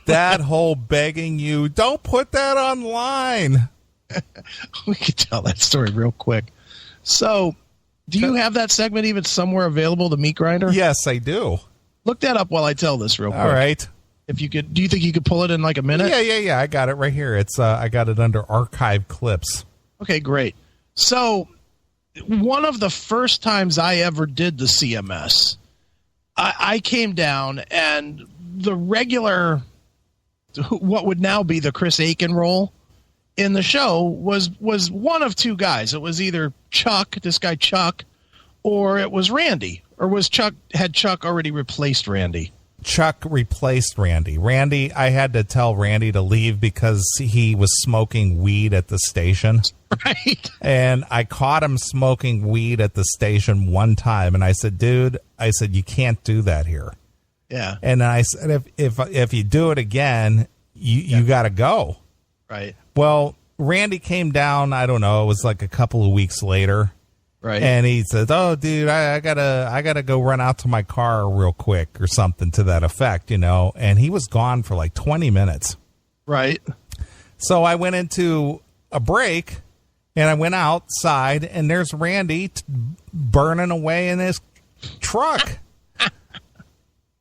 That whole begging you, don't put that online. We could tell that story real quick. So, do you have that segment even somewhere available, the meat grinder? Yes, I do. Look that up while I tell this real quick. All right. If you could, do you think you could pull it in like a minute? Yeah. I got it right here. It's I got it under archive clips. Okay, great. So, one of the first times I ever did the CMS, I came down and the regular, what would now be the Chris Aiken role in the show was one of two guys. It was either Chuck, this guy Chuck, or it was Randy. Or had Chuck already replaced Randy? Chuck replaced Randy. I had to tell Randy to leave because he was smoking weed at the station. Right. And I caught him smoking weed at the station one time, and I said, dude, you can't do that here. Yeah. And I said, if you do it again, you got to go. Right. Well, Randy came down, I don't know, it was like a couple of weeks later. Right. And he says, oh, dude, I gotta go run out to my car real quick or something to that effect, and he was gone for like 20 minutes. Right. So I went into a break and I went outside and there's Randy burning away in his truck.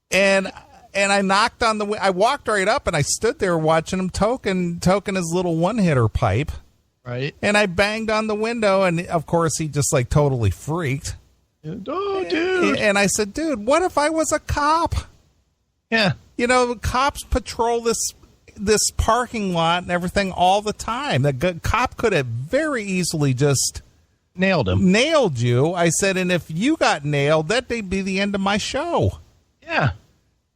and I knocked on the, I walked right up and I stood there watching him toking his little one-hitter pipe. Right. And I banged on the window, and of course he just like totally freaked. Oh, dude. And I said, dude, what if I was a cop? Yeah. Cops patrol this parking lot and everything all the time. The cop could have very easily just nailed you. I said, and if you got nailed, that'd be the end of my show. Yeah.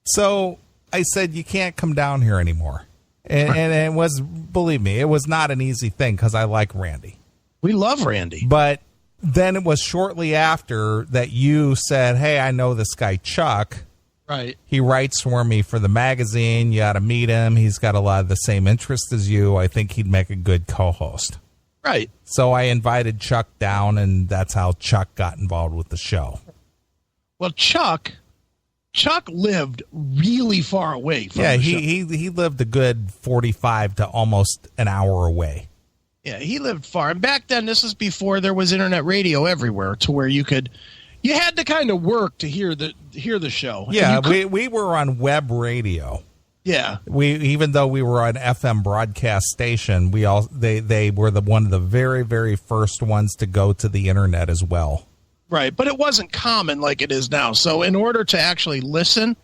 So I said, you can't come down here anymore. And it was, believe me, it was not an easy thing because I like Randy. We love Randy. But then it was shortly after that you said, hey, I know this guy Chuck. Right. He writes for me for the magazine. You got to meet him. He's got a lot of the same interests as you. I think he'd make a good co-host. Right. So I invited Chuck down, and that's how Chuck got involved with the show. Well, Chuck lived really far away from the show. he lived a good 45 to almost an hour away. Yeah, he lived far. And back then, this is before there was internet radio everywhere to where you had to kind of work to hear the show. Yeah, we were on web radio. Yeah. Even though we were on FM broadcast station, they were one of the very, very first ones to go to the internet as well. Right, but it wasn't common like it is now. So in order to actually listen,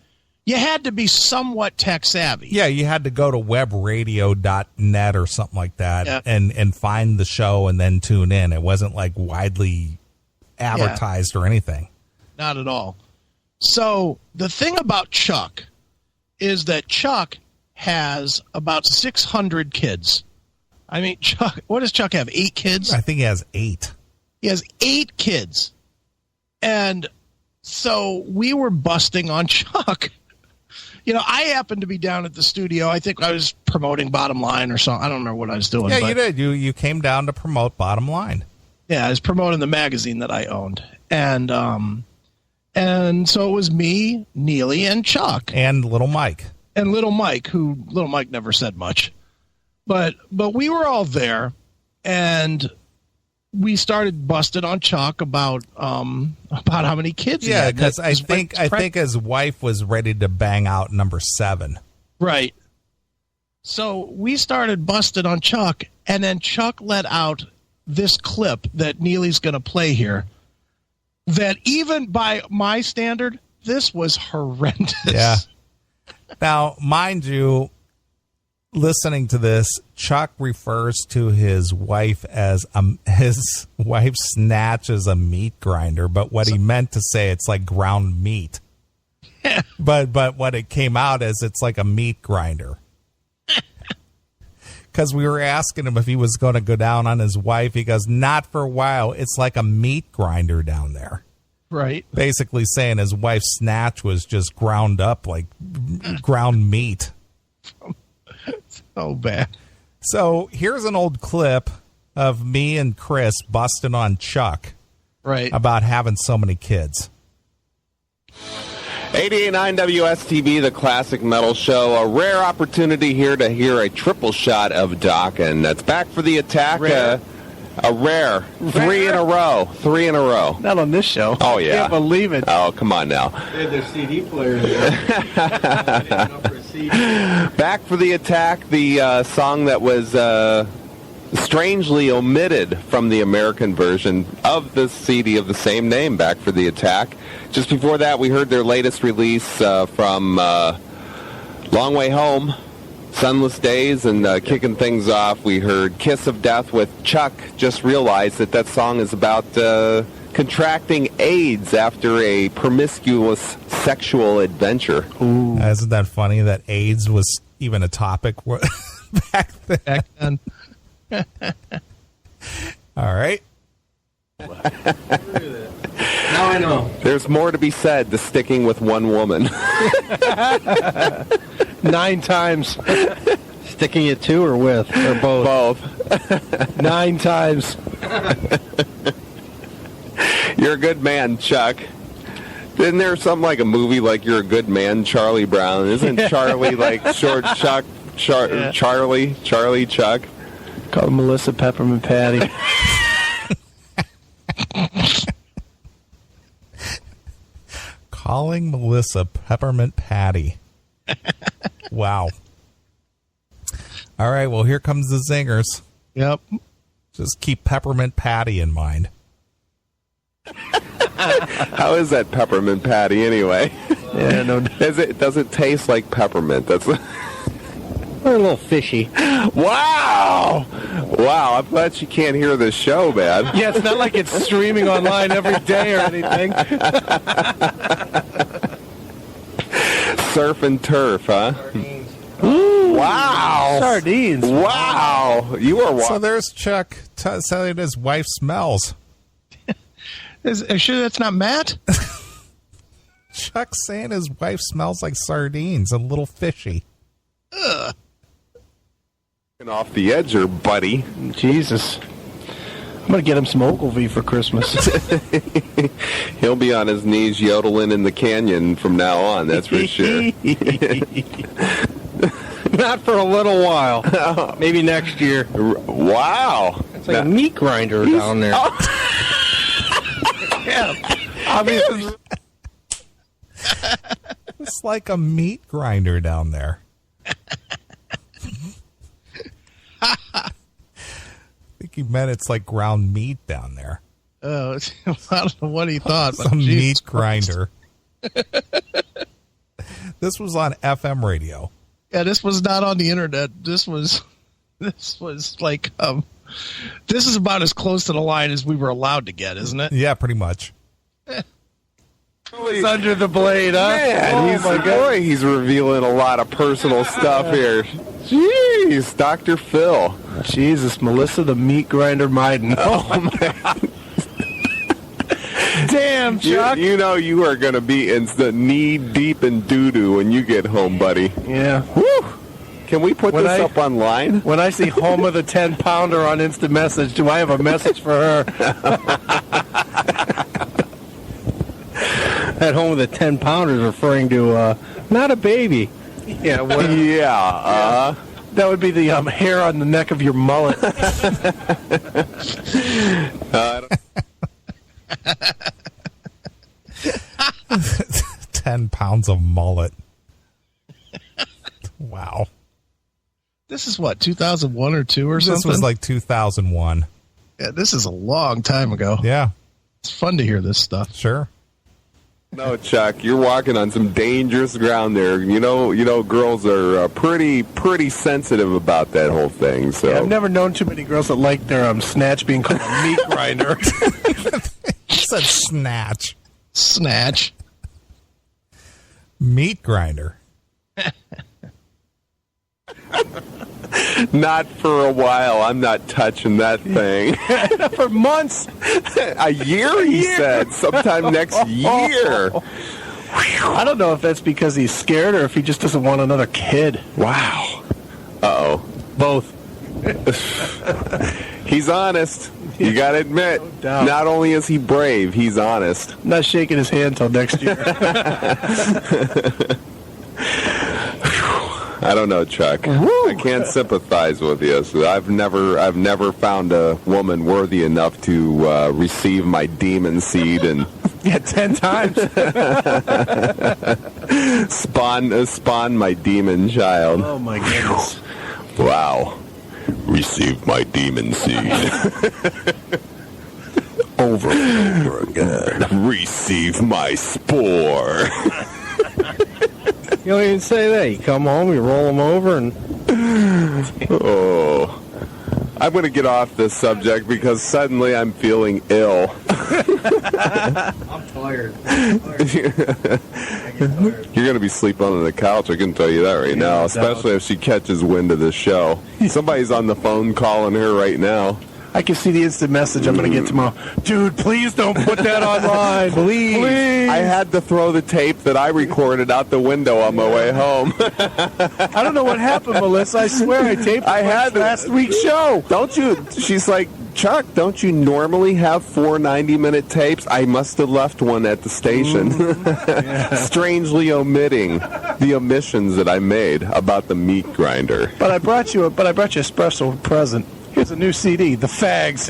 you had to be somewhat tech savvy. Yeah, you had to go to webradio.net or something like that and find the show and then tune in. It wasn't like widely advertised or anything. Not at all. So the thing about Chuck is that Chuck has about 600 kids. I mean, Chuck, what does Chuck have, 8 kids? I think he has 8. He has 8 kids. And so we were busting on Chuck. I happened to be down at the studio. I think I was promoting Bottom Line or something. I don't remember what I was doing. Yeah, you did. You came down to promote Bottom Line. Yeah, I was promoting the magazine that I owned. And so it was me, Neeley, and Chuck. And Little Mike. And Little Mike, who Little Mike never said much. But we were all there, and we started busting on Chuck about how many kids he had. Yeah, because I think his wife was ready to bang out number 7. Right. So we started busting on Chuck, and then Chuck let out this clip that Neeley's going to play here. That even by my standard, this was horrendous. Yeah. Now, mind you, listening to this, Chuck refers to his wife as his wife snatches a meat grinder, but what he meant to say, it's like ground meat. but what it came out as, it's like a meat grinder. Because we were asking him if he was going to go down on his wife. He goes, not for a while. It's like a meat grinder down there. Right. Basically saying his wife's snatch was just ground up like ground meat. So bad. So here's an old clip of me and Chris busting on Chuck. Right. About having so many kids. 88.9 WSTV, the Classic Metal Show. A rare opportunity here to hear a triple shot of Dokken. That's back for the attack. Rare. A rare. Three in a row. Not on this show. Oh, yeah. I can't believe it. Oh, come on now. They had their CD player there. I didn't know for a CD. Back for the attack, the song that was strangely omitted from the American version of the CD of the same name, Back for the Attack. Just before that, we heard their latest release from Long Way Home, Sunless Days, and kicking things off, we heard Kiss of Death with Chuck. Just realized that song is about contracting AIDS after a promiscuous sexual adventure. Ooh. Isn't that funny that AIDS was even a topic back then? Back then. All right. Now I know. There's more to be said to sticking with one woman. 9 times. Sticking it to or with? Or both? Both. 9 times. You're a good man, Chuck. Isn't there something like a movie like You're a Good Man, Charlie Brown? Isn't Charlie like short Chuck? Yeah. Charlie Chuck? Called Melissa Peppermint Patty. Calling Melissa Peppermint Patty. Wow. All right, well, here comes the zingers. Yep. Just keep Peppermint Patty in mind. How is that peppermint patty anyway? Yeah, no. Does it taste like peppermint? That's We're a little fishy. wow. I'm glad she can't hear this show, man. Yeah, it's not like it's streaming online every day or anything. Surf and turf, huh? Sardines. Ooh, Wow. sardines. Wow. You are So there's Chuck telling his wife smells. Are you sure that's not Matt? Chuck saying his wife smells like sardines, a little fishy. off the edge here, buddy. Jesus. I'm going to get him some Ogilvy for Christmas. He'll be on his knees yodeling in the canyon from now on, that's for sure. Not for a little while. Maybe next year. Wow. It's like a meat grinder down there. Yeah. Obviously. It's like a meat grinder down there. I think he meant it's like ground meat down there. Oh, I don't know what he thought. But Some Jesus meat Christ. grinder. This was on FM radio. Yeah, this was not on the internet. This was like this is about as close to the line as we were allowed to get, isn't it? Yeah, pretty much. It's under the blade, huh? Man, boy, he's revealing a lot of personal stuff here. Jeez, Dr. Phil. Jesus, Melissa the meat grinder Maiden. Oh, man. Damn, Chuck. You know you are going to be in the knee deep in doo-doo when you get home, buddy. Yeah. Woo! Can we put this up online? When I see home of the 10-pounder on instant message, do I have a message for her? That home of the 10-pounder is referring to not a baby. Yeah. That would be the hair on the neck of your mullet. 10 pounds of mullet. Wow. This is what, 2001 or 2 or something? This was like 2001. Yeah, this is a long time ago. Yeah, It's fun to hear this stuff. sure. No, Chuck, you're walking on some dangerous ground there. You know, girls are pretty sensitive about that whole thing. So Yeah, I've never known too many girls that like their snatch being called a meat grinder. He said snatch. Snatch. Meat grinder. not for a while. I'm not touching that thing. For months. A year, he said. Sometime next year. I don't know if that's because he's scared or if he just doesn't want another kid. Wow. Uh-oh. Both. He's honest. You got to admit, doubt. not only is he brave, he's honest. I'm not shaking his hand till next year. I don't know, Chuck. I can't sympathize with you. So I've never found a woman worthy enough to receive my demon seed and Yeah, 10 times. spawn my demon child. Oh, my goodness. Wow. Receive my demon seed. Over and over again. Receive my spore. You don't even say that. You come home, you roll them over, and... Oh. I'm going to get off this subject because suddenly I'm feeling ill. I'm tired. You're going to be sleeping on the couch, I can tell you that right now, especially if she catches wind of this show. Somebody's on the phone calling her right now. I can see the instant message I'm going to get tomorrow. Dude, please don't put that online. Please. I had to throw the tape that I recorded out the window on my way home. I don't know what happened, Melissa. I swear I taped last week's show. Don't you? She's like, Chuck, don't you normally have 4 90-minute tapes? I must have left one at the station. Strangely omitting the omissions that I made about the meat grinder. But I brought you a special present. Here's a new CD, The Fags.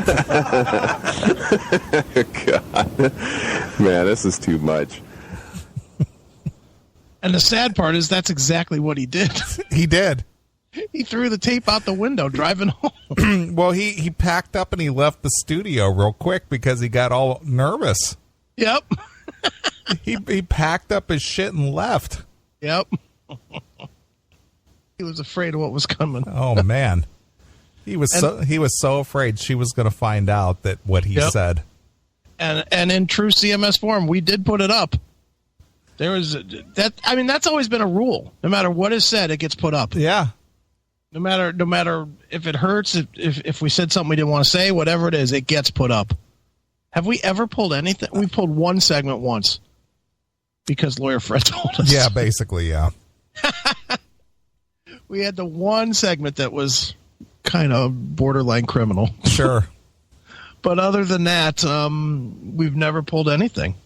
God. Man, this is too much. And the sad part is that's exactly what he did. He did. He threw the tape out the window driving home. Well, he packed up and he left the studio real quick because he got all nervous. Yep. He packed up his shit and left. Yep. He was afraid of what was coming. Oh man. He was so afraid she was going to find out that what he said. And in true CMS form, we did put it up. There was that. I mean, that's always been a rule. No matter what is said, it gets put up. Yeah. No matter if it hurts, if we said something we didn't want to say, whatever it is, it gets put up. Have we ever pulled anything? We pulled one segment once because Lawyer Fred told us. Yeah, basically, yeah. We had the one segment that was kind of borderline criminal. Sure. But other than that, we've never pulled anything.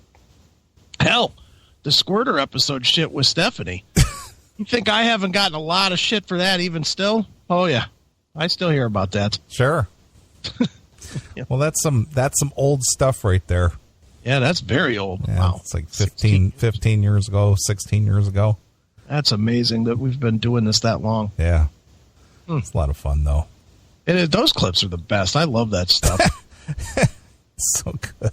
Hell, the Squirter episode shit with Stephanie. You think I haven't gotten a lot of shit for that even still? Oh, yeah. I still hear about that. Sure. Yeah. Well, that's some old stuff right there. Yeah, that's very old. Yeah, Wow. it's like 15 years ago, 16 years ago. That's amazing that we've been doing this that long. Yeah. It's a lot of fun, though. Those clips are the best. I love that stuff. So good.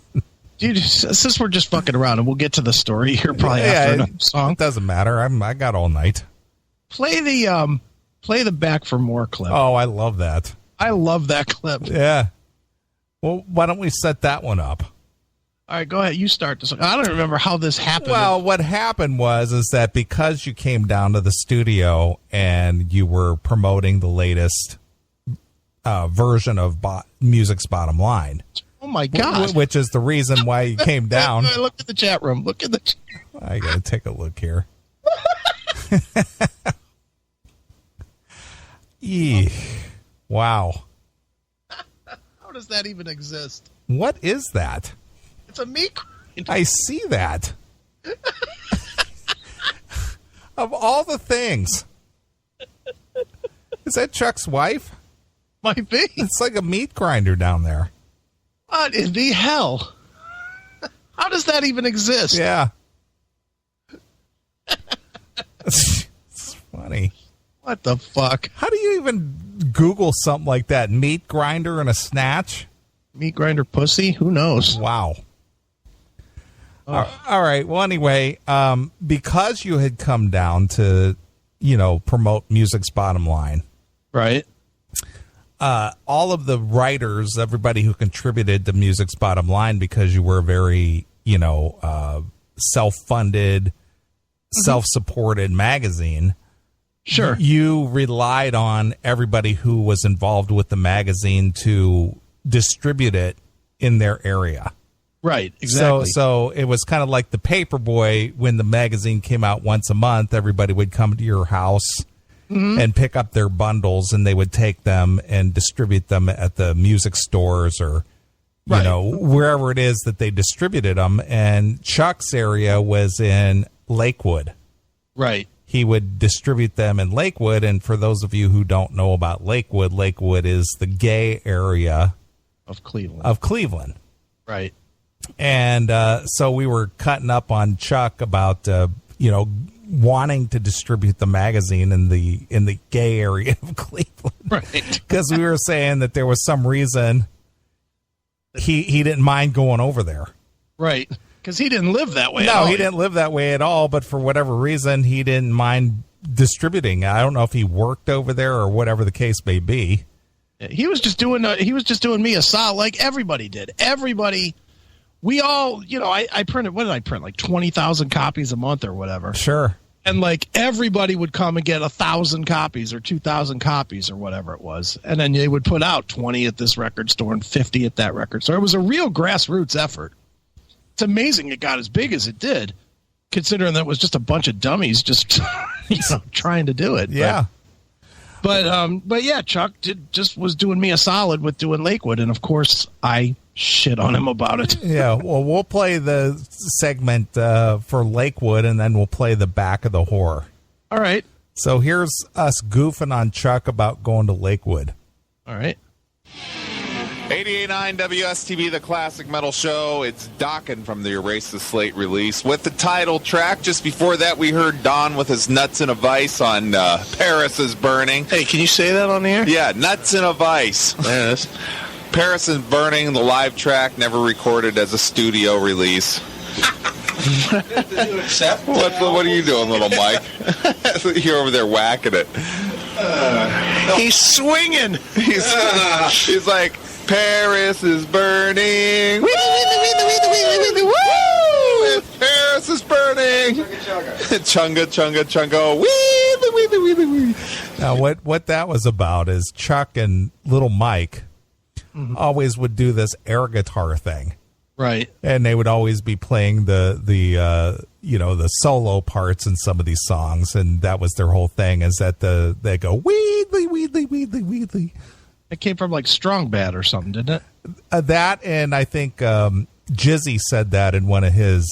Dude, since we're just fucking around, and we'll get to the story here probably after another song. It doesn't matter. I got all night. Play the Back for More clip. Oh, I love that. I love that clip. Yeah. Well, why don't we set that one up? All right, go ahead. You start this. I don't remember how this happened. Well, what happened was that because you came down to the studio and you were promoting the latest version of Music's Bottom Line. Oh, my God. Which is the reason why you came down. Look at the chat room. Look at the I got to take a look here. Wow. How does that even exist? What is that? It's a meat grinder. I see that. Of all the things. Is that Chuck's wife? Might be. It's like a meat grinder down there. What in the hell? How does that even exist? Yeah. It's funny. What the fuck? How do you even Google something like that? Meat grinder and a snatch? Meat grinder pussy? Who knows? Wow. All right. Well, anyway, because you had come down to, promote Music's Bottom Line. Right. All of the writers, everybody who contributed to Music's Bottom Line, because you were very, self-funded, self-supported magazine. Sure. You relied on everybody who was involved with the magazine to distribute it in their area. Right, exactly. So it was kind of like the Paperboy. When the magazine came out once a month, everybody would come to your house and pick up their bundles, and they would take them and distribute them at the music stores or you know, wherever it is that they distributed them. And Chuck's area was in Lakewood. Right. He would distribute them in Lakewood. And for those of you who don't know about Lakewood, Lakewood is the gay area of Cleveland. Right. And so we were cutting up on Chuck about, you know, wanting to distribute the magazine in the gay area of Cleveland. Right. Because we were saying that there was some reason he didn't mind going over there. Right. Because he didn't live that way at No, all. he didn't live that way at all, but for whatever reason, he didn't mind distributing. I don't know if he worked over there or whatever the case may be. He was just doing me a solid, like everybody did. Everybody, we all, you know, I printed, what did I print? Like 20,000 copies a month or whatever. Sure. And like everybody would come and get 1,000 copies or 2,000 copies or whatever it was. And then they would put out 20 at this record store and 50 at that record store. It was a real grassroots effort. It's amazing it got as big as it did, considering that it was just a bunch of dummies just you know, trying to do it. Yeah. But yeah, Chuck was doing me a solid with doing Lakewood. And of course, I shit on him about it. Yeah, well, we'll play the segment for Lakewood, and then we'll play the back of the horror. All right. So here's us goofing on Chuck about going to Lakewood. All right. 88.9 WSTV, the Classic Metal Show. It's Dokken from the Erase the Slate release with the title track. Just before that, we heard Don with his Nuts in a Vice on Paris is Burning. Hey, can you say that on the air? Yeah, Nuts in a Vice. Yes. Paris is Burning, the live track, never recorded as a studio release. What are you doing, little Mike? You're over there whacking it. He's swinging. He's like, Paris is burning. Woo! Paris is burning. Chunga, chunga, chunga. Wee. Now, what that was about is Chuck and little Mike always would do this air guitar thing. Right. And they would always be playing the you know, the solo parts in some of these songs, and that was their whole thing, is that they go weedly. It came from like Strong Bad or something, didn't it? That, and I think Jizzy said that in one of his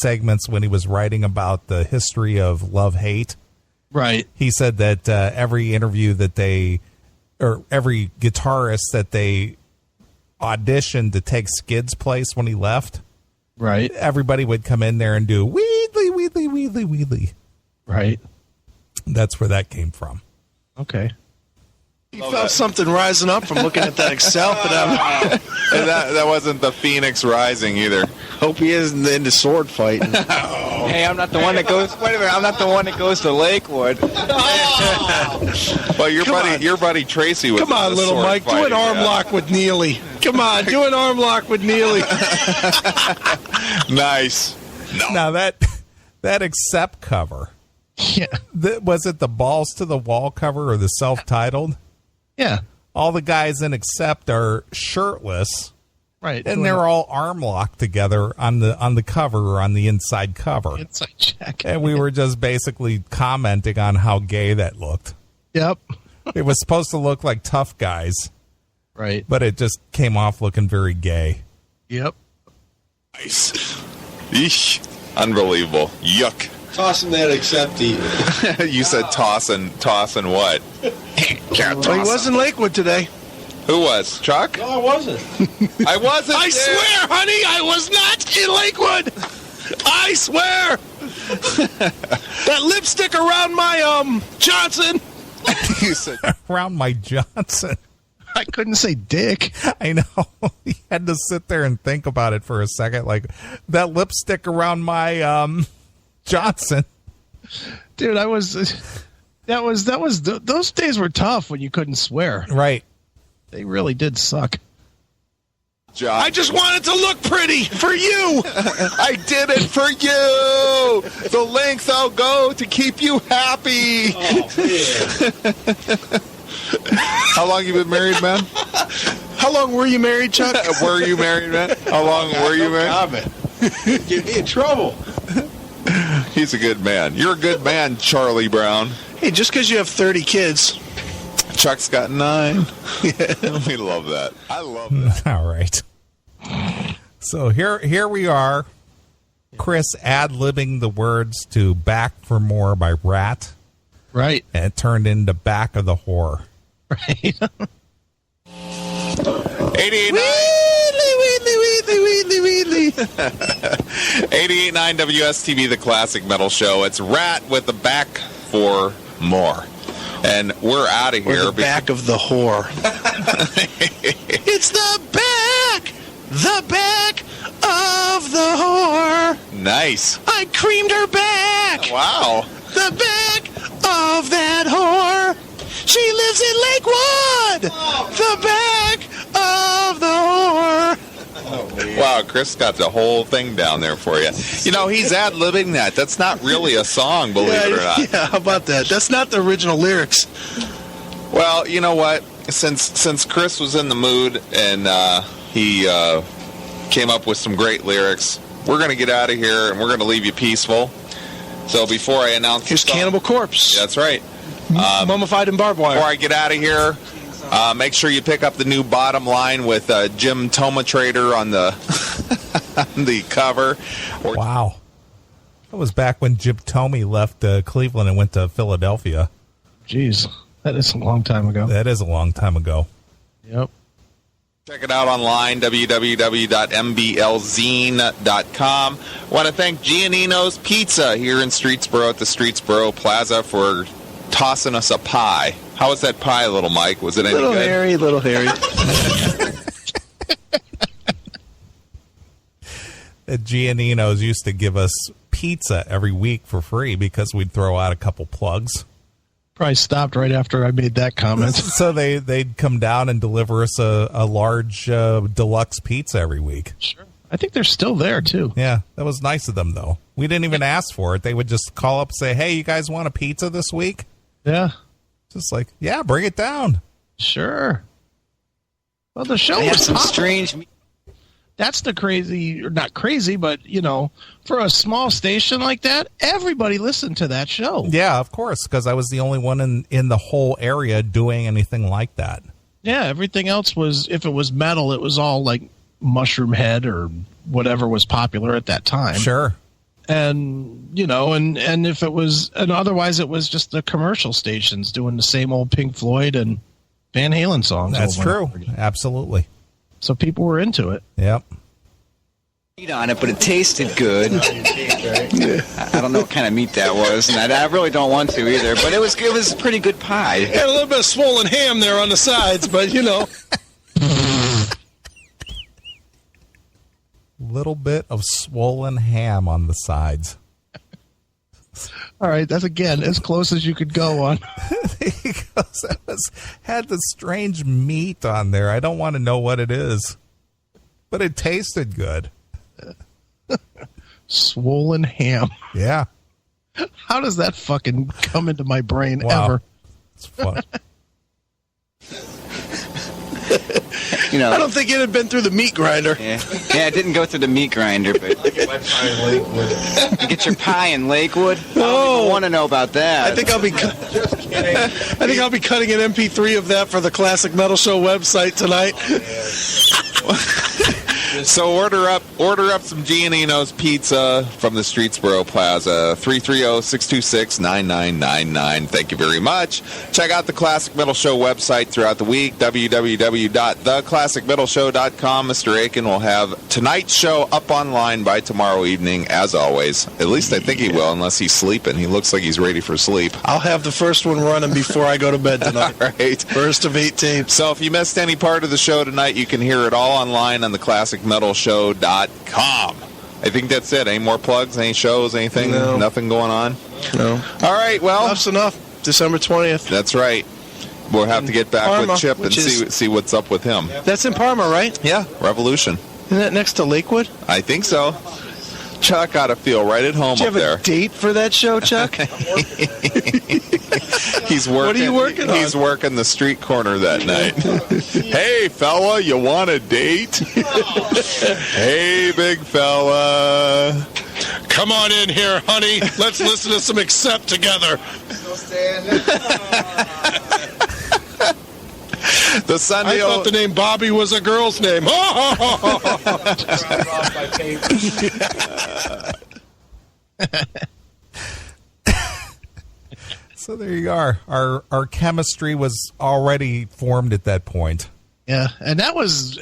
segments when he was writing about the history of love-hate. Right. He said that every interview that every guitarist that they auditioned to take Skid's place when he left, right, everybody would come in there and do weedly. Right. That's where that came from. Okay. He felt something rising up from looking at that Excel. And that wasn't the Phoenix Rising either. Hope he isn't into sword fighting. Hey, I'm not the one that goes. Wait a minute, I'm not the one that goes to Lakewood. Well, your buddy Tracy was. Come on, little Mike, do an arm lock with Neeley. Come on, do an arm lock with Neeley. Nice. No. Now that Accept cover, Yeah. was it the Balls to the Wall cover or the self-titled? Yeah. All the guys in Accept are shirtless, Right. and they're all arm locked together on the cover or on the inside cover. inside check. And we were just basically commenting on how gay that looked. Yep. It was supposed to look like tough guys, Right. but it just came off looking very gay. Yep. Nice. Eesh. Unbelievable. Yuck. Tossing that acceptee. You said tossing what? Can't Well, he was in Lakewood today. Who was? Chuck? No, I wasn't. I wasn't. I there. swear, honey, I was not in Lakewood. I swear. That lipstick around my Johnson. You said Around my Johnson. I couldn't say dick. I know. He had to sit there and think about it for a second. Like, that lipstick around my Johnson. Dude, those days were tough when you couldn't swear. Right. They really did suck. John. I just wanted to look pretty for you. I did it for you. The lengths I'll go to keep you happy. How long you been married, man? How long were you married, Chuck? Were you married, man? How long were you married? Get me in trouble. He's a good man. You're a good man, Charlie Brown. Hey, just because you have 30 kids Chuck's got 9. We love that. I love that. All right. So here we are. Chris ad-libbing the words to Back for More by Rat. Right. And it turned into Back of the Whore. Right. 88.9 WSTV, the Classic Metal Show. It's Rat with the Back for More. And we're out of here. The back of the whore. It's the back of the whore. Nice. I creamed her back. Wow. The back of that whore. She lives in Lakewood. The back of the whore. Wow, Chris got the whole thing down there for you. You know, he's ad-libbing that. That's not really a song, believe it or not. Yeah, how about that? That's not the original lyrics. Well, you know what? Since Chris was in the mood and he came up with some great lyrics, we're going to get out of here and we're going to leave you peaceful. So before I announce Here's Cannibal Corpse. That's right. Mummified in barbed wire. Before I get out of here, make sure you pick up the new Bottom Line with Jim Tomatrader on the on the cover. Wow. That was back when Jim Tomey left Cleveland and went to Philadelphia. Jeez, that is a long time ago. That is a long time ago. Yep. Check it out online, www.mblzine.com. I want to thank Giannino's Pizza here in Streetsboro at the Streetsboro Plaza for tossing us a pie. How was that pie, little Mike? Was it any Little good? hairy, little hairy. Giannino's used to give us pizza every week for free because we'd throw out a couple plugs. Probably stopped right after I made that comment. So they'd come down and deliver us a large deluxe pizza every week. Sure. I think they're still there, too. Yeah, that was nice of them, though. We didn't even ask for it. They would just call up and say, hey, you guys want a pizza this week? Yeah. Just like, yeah, bring it down. Sure. Well, the show They have was some popular. strange. That's the crazy, or not crazy, but, you know, for a small station like that, everybody listened to that show. Yeah, of course, because I was the only one in the whole area doing anything like that. Yeah, everything else was, if it was metal, it was all like Mushroom Head or whatever was popular at that time. Sure. And, you know, and if it was, and otherwise it was just the commercial stations doing the same old Pink Floyd and Van Halen songs. That's over and true. over again. Absolutely. So people were into it. Yep. Meat on it, but it tasted good. I don't know what kind of meat that was, and I really don't want to either. But it was pretty good pie. Had a little bit of swollen ham there on the sides, but you know. Little bit of swollen ham on the sides. All right, that's again as close as you could go on. Because it had the strange meat on there. I don't want to know what it is, but it tasted good. Swollen ham. Yeah. How does that fucking come into my brain Wow. ever? It's fun. You know, I don't think it had been through the meat grinder. Yeah, it didn't go through the meat grinder, but I get my pie in Lakewood. you get your pie in Lakewood. I Oh. don't even want to know about that. I think I'll be cutting an MP3 of that for the Classic Metal Show website tonight. So order up some Giannino's Pizza from the Streetsboro Plaza, 330-626-9999. Thank you very much. Check out the Classic Metal Show website throughout the week, www.theclassicmetalshow.com. Mr. Aiken will have tonight's show up online by tomorrow evening, as always. At least I think he will, unless he's sleeping. He looks like he's ready for sleep. I'll have the first one running before I go to bed tonight. All right. First of 8 tapes. So if you missed any part of the show tonight, you can hear it all online on theclassicmetalshow.com. I think that's it. Any more plugs? Any shows? Anything? No. Nothing going on? No. All right, well, Enough's enough. December 20th. that's right. We'll have to get back Parma, with Chip and which is- see what's up with him. That's in Parma, right? Yeah, Revolution. Isn't that next to Lakewood? I think so. Chuck ought to feel right at home Do you up have there. a date for that show, Chuck? He's working. What are you working on? He's working the street corner that night. Hey, fella, you want a date? Hey, big fella. Come on in here, honey. Let's listen to some Accept together. The Sunday. I thought the name Bobby was a girl's name. So there you are. Our chemistry was already formed at that point. Yeah, and that was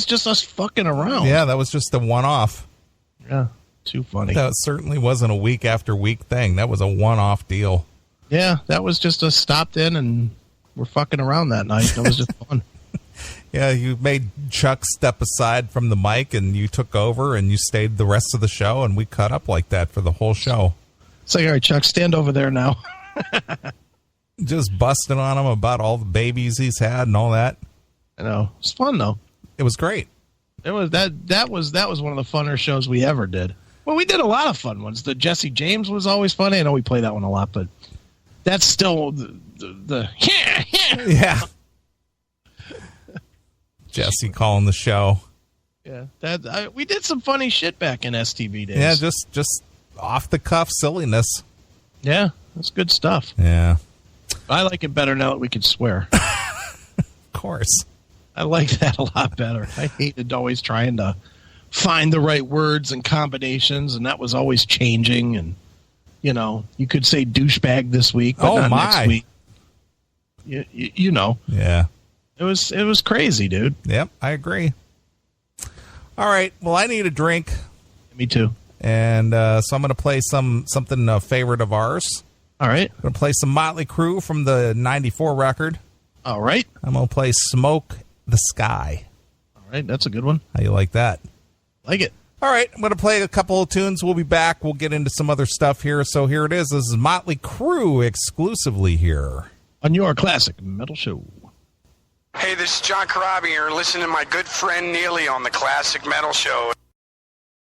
just us fucking around. Yeah, that was just a one-off. Yeah, too funny. That certainly wasn't a week after week thing. That was a one-off deal. Yeah, that was just us stopped in and we're fucking around that night. That was just fun. Yeah, you made Chuck step aside from the mic and you took over and you stayed the rest of the show and we cut up like that for the whole show. It's like, all right, Chuck, stand over there now. Just busting on him about all the babies he's had and all that. I know. It's fun though. It was great. It was that was one of the funner shows we ever did. Well, we did a lot of fun ones. The Jesse James was always funny. I know we play that one a lot, but that's still the Yeah. Jesse calling the show. Yeah, we did some funny shit back in STV days. Yeah, just off the cuff silliness. Yeah, that's good stuff. Yeah. I like it better now that we can swear. Of course. I like that a lot better. I hated always trying to find the right words and combinations, and that was always changing. And, you know, you could say douchebag this week, but not next week. You know. Yeah. It was crazy, dude. Yep, I agree. All right. Well, I need a drink. Me too. And so I'm going to play something a favorite of ours. All right. I'm going to play some Motley Crue from the 94 record. All right. I'm going to play Smoke the Sky. All right. That's a good one. How you like that? Like it. All right. I'm going to play a couple of tunes. We'll be back. We'll get into some other stuff here. So here it is. This is Motley Crue exclusively here on your classic metal show. Hey, this is John Corabi here. Listen to my good friend Neeley on the Classic Metal Show.